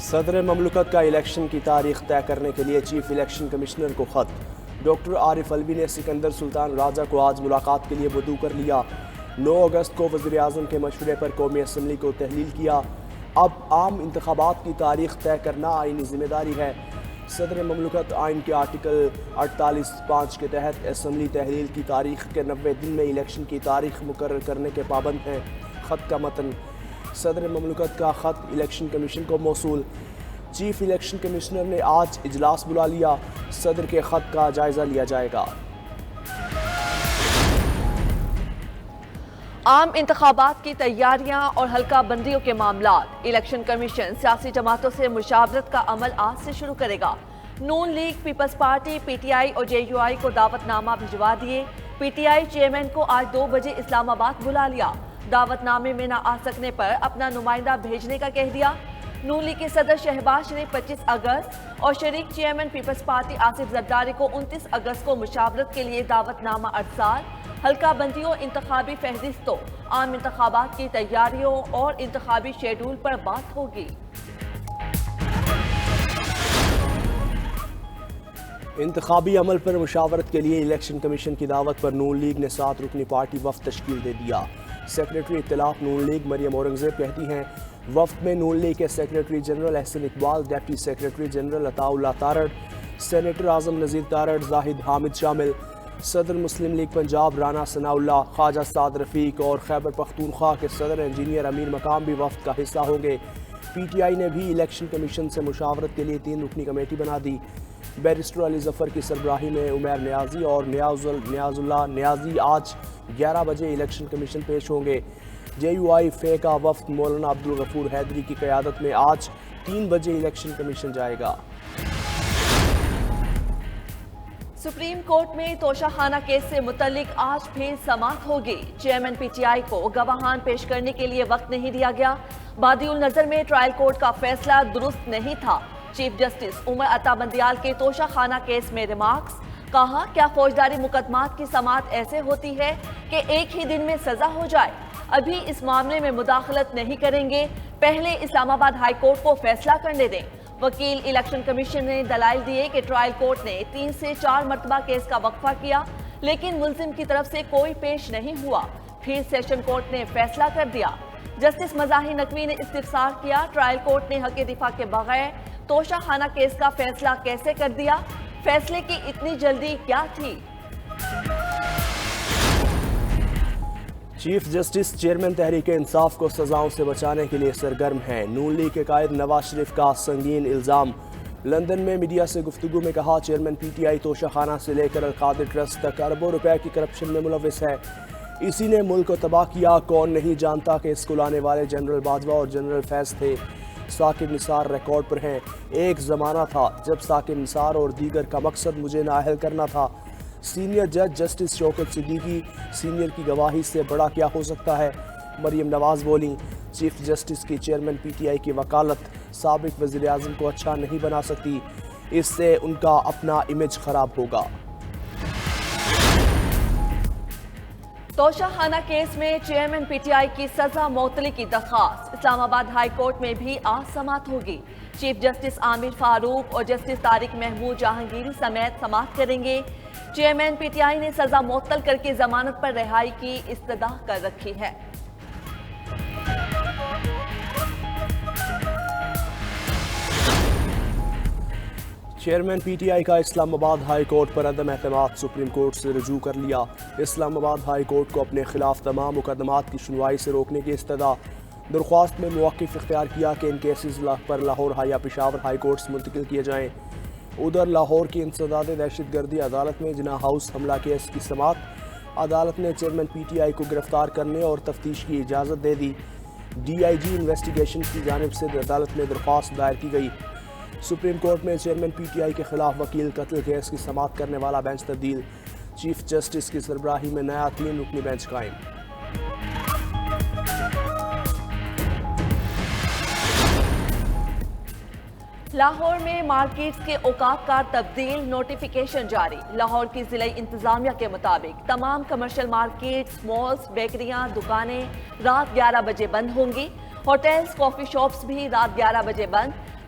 صدر مملکت کا الیکشن کی تاریخ طے کرنے کے لیے چیف الیکشن کمشنر کو خط۔ ڈاکٹر عارف الوی نے سکندر سلطان راجہ کو آج ملاقات کے لیے مدعو کر لیا۔ 9 اگست کو وزیر اعظم کے مشورے پر قومی اسمبلی کو تحلیل کیا۔ اب عام انتخابات کی تاریخ طے کرنا آئینی ذمہ داری ہے۔ صدر مملکت آئین کے آرٹیکل 48(5) کے تحت اسمبلی تحلیل کی تاریخ کے 90 دن میں الیکشن کی تاریخ مقرر کرنے کے پابند ہیں۔ خط کا متن۔ صدر مملکت کا خط الیکشن کمیشن کو موصول۔ چیف الیکشن کمشنر نے آج اجلاس بلا لیا۔ صدر کے خط کا جائزہ لیا جائے گا۔ عام انتخابات کی تیاریاں اور حلقہ بندیوں کے معاملات۔ الیکشن کمیشن سیاسی جماعتوں سے مشاورت کا عمل آج سے شروع کرے گا۔ Noon league, peoples party, P T I اور جے یو آئی کو دعوت نامہ بھجوا دیے۔ پی ٹی آئی چیئرمین کو آج 2 بجے اسلام آباد بلا لیا۔ دعوت نامے میں نہ آ سکنے پر اپنا نمائندہ بھیجنے کا کہہ دیا۔ نون لیگ کے صدر شہباز شریف 25 اگست اور شریک چیئرمین پیپلز پارٹی آصف زرداری کو 29 اگست کو مشاورت کے لیے دعوت نامہ ارسال۔ حلقہ بندیوں، انتخابی فہرستوں، عام انتخابات کی تیاریوں اور انتخابی شیڈول پر بات ہوگی۔ انتخابی عمل پر مشاورت کے لیے الیکشن کمیشن کی دعوت پر نون لیگ نے 7 رکنی پارٹی وفد تشکیل دے دیا۔ سیکریٹری اطلاعات نون لیگ مریم اورنگزیب کہتی ہیں وفد میں نون لیگ کے secretary general Ahsan Iqbal, deputy secretary general عطا اللہ تارڑ، سینیٹر اعظم نذیر تارڑ، زاہد حامد شامل، صدر مسلم لیگ پنجاب رانا ثناء اللہ، خواجہ سعد رفیق اور خیبر پختونخوا کے صدر انجینئر امیر مقام بھی وفد کا حصہ ہوں گے۔ پی ٹی آئی نے بھی الیکشن کمیشن سے مشاورت کے لیے 3 رکنی کمیٹی بنا دی۔ بیرسٹر علی ظفر کی سربراہی میں عمیر نیازی اور نیاز اللہ نیازی آج 11 بجے الیکشن کمیشن پیش ہوں گے۔ جے یو آئی فے کا وفد مولانا عبدالغفور حیدری کی قیادت میں آج 3 بجے الیکشن کمیشن جائے گا۔ سپریم کورٹ میں توشہ خانہ کیس سے متعلق آج پھر سماعت ہوگی۔ چیئرمین پی ٹی آئی کو گواہان پیش کرنے کے لیے وقت نہیں دیا گیا۔ بادی النظر میں ٹرائل کورٹ کا فیصلہ درست نہیں تھا۔ چیف جسٹس عمر عطا بندیال کے توشہ خانہ کیس میں ریمارکس۔ کہا کیا فوجداری مقدمات کی سماعت ایسے ہوتی ہے کہ ایک ہی دن میں سزا ہو جائے؟ ابھی اس معاملے میں مداخلت نہیں کریں گے، پہلے اسلام آباد ہائی کورٹ کو فیصلہ کرنے دیں۔ وکیل الیکشن کمیشن نے دلائل دیے کہ ٹرائل کورٹ نے 3 سے 4 مرتبہ کیس کا وقفہ کیا، لیکن ملزم کی طرف سے کوئی پیش نہیں ہوا۔ پھر سیشن کورٹ نے فیصلہ کر دیا۔ جسٹس مزاحی نقوی نے استفسار کیا، ٹرائل کورٹ نے حق دفاع کے بغیر توشہ خانہ کیس کا فیصلہ کیسے کر دیا؟ فیصلے کی اتنی جلدی کیا تھی؟ Chief justice chairman Tehreek Insaf کو سزاؤں سے بچانے کے لیے سرگرم ہیں۔ نون لیگ کے قائد نواز شریف کا سنگین الزام۔ لندن میں میڈیا سے گفتگو میں کہا چیئرمین پی ٹی آئی توشہ خانہ سے لے کر القادر ٹرسٹ تک اربوں روپے کی کرپشن میں ملوث ہے۔ اسی نے ملک کو تباہ کیا۔ کون نہیں جانتا کہ اس کو لانے والے جنرل باجوہ اور جنرل فیض تھے۔ ثاقب نثار ریکارڈ پر ہیں۔ ایک زمانہ تھا جب ثاقب نثار اور دیگر کا مقصد مجھے نااہل کرنا تھا۔ سینئر جج جسٹس شوکت صدیقی، سینئر کی گواہی سے بڑا کیا ہو سکتا ہے؟ مریم نواز بولیں چیف جسٹس کی چیئرمین پی ٹی آئی کی وکالت سابق وزیر اعظم کو اچھا نہیں بنا سکتی، اس سے ان کا اپنا امیج خراب ہوگا۔ توشہ خانہ کیس میں چیئرمین پی ٹی آئی کی سزا معطلی کی درخواست۔ اسلام آباد ہائی کورٹ میں بھی آج سماعت ہوگی۔ چیف جسٹس عامر فاروق اور جسٹس طارق محمود جہانگیری سمیت سماعت کریں گے۔ چیئرمین پی ٹی آئی نے سزا معطل کر کے ضمانت پر رہائی کی استدعا کر رکھی ہے۔ چیئرمین پی ٹی آئی کا اسلام آباد ہائی کورٹ پر عدم اعتماد سپریم کورٹ سے رجوع کر لیا۔ اسلام آباد ہائی کورٹ کو اپنے خلاف تمام مقدمات کی سنوائی سے روکنے کی استدعا۔ درخواست میں موقف اختیار کیا کہ ان کیسز پر لاہور یا پشاور ہائی کورٹس منتقل کیے جائیں۔ ادھر لاہور کی انسداد دہشت گردی عدالت میں جناح ہاؤس حملہ کیس کی سماعت۔ عدالت نے چیئرمین پی ٹی آئی کو گرفتار کرنے اور تفتیش کی اجازت دے دی۔ ڈی آئی جی انویسٹیگیشن کی جانب سے عدالت میں درخواست دائر کی گئی۔ سپریم کورٹ میں چیئرمین پی ٹی آئی کے خلاف وکیل قتل کیس کی سماعت کرنے والا بینچ تبدیل۔ چیف جسٹس کی سربراہی میں نیا 3 رکنی بینچ قائم۔ لاہور میں مارکیٹس کے اوقات کا تبدیل، نوٹیفیکیشن جاری۔ لاہور کی ضلعی انتظامیہ کے مطابق تمام کمرشل مارکیٹس، مالز، بیکریاں، دکانیں رات 11 بجے بند ہوں گی۔ ہوٹلز، کافی شاپس بھی رات 11 بجے بند۔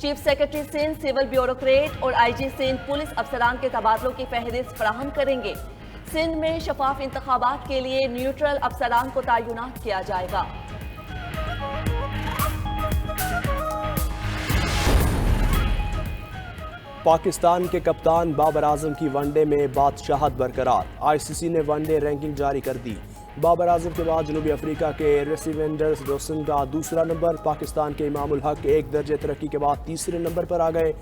Chief secretary Sindh civil bureaucrat اور آئی جی سندھ پولیس افسران کے تبادلوں کی فہرست فراہم کریں گے۔ سندھ میں شفاف انتخابات کے لیے نیوٹرل افسران کو تعینات کیا جائے گا۔ پاکستان کے کپتان بابر اعظم کی ون ڈے میں بادشاہت برقرار، آئی سی سی نے ون ڈے رینکنگ جاری کر دی۔ بابر اعظم کے بعد جنوبی افریقہ کے ریسیونڈرز ڈوسن کا دوسرا نمبر، پاکستان کے امام الحق ایک درجے ترقی کے بعد تیسرے نمبر پر آ گئے۔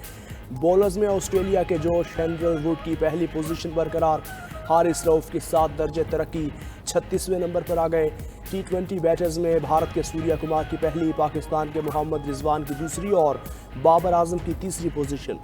بولرز میں آسٹریلیا کے جوش ہینڈل ووڈ کی پہلی پوزیشن برقرار، حارث رؤف کی 7 درجے ترقی 36ویں نمبر پر آ گئے۔ ٹی20 بیٹرز میں بھارت کے سوریا کمار کی پہلی، پاکستان کے محمد رضوان کی دوسری اور بابر اعظم کی تیسری پوزیشن۔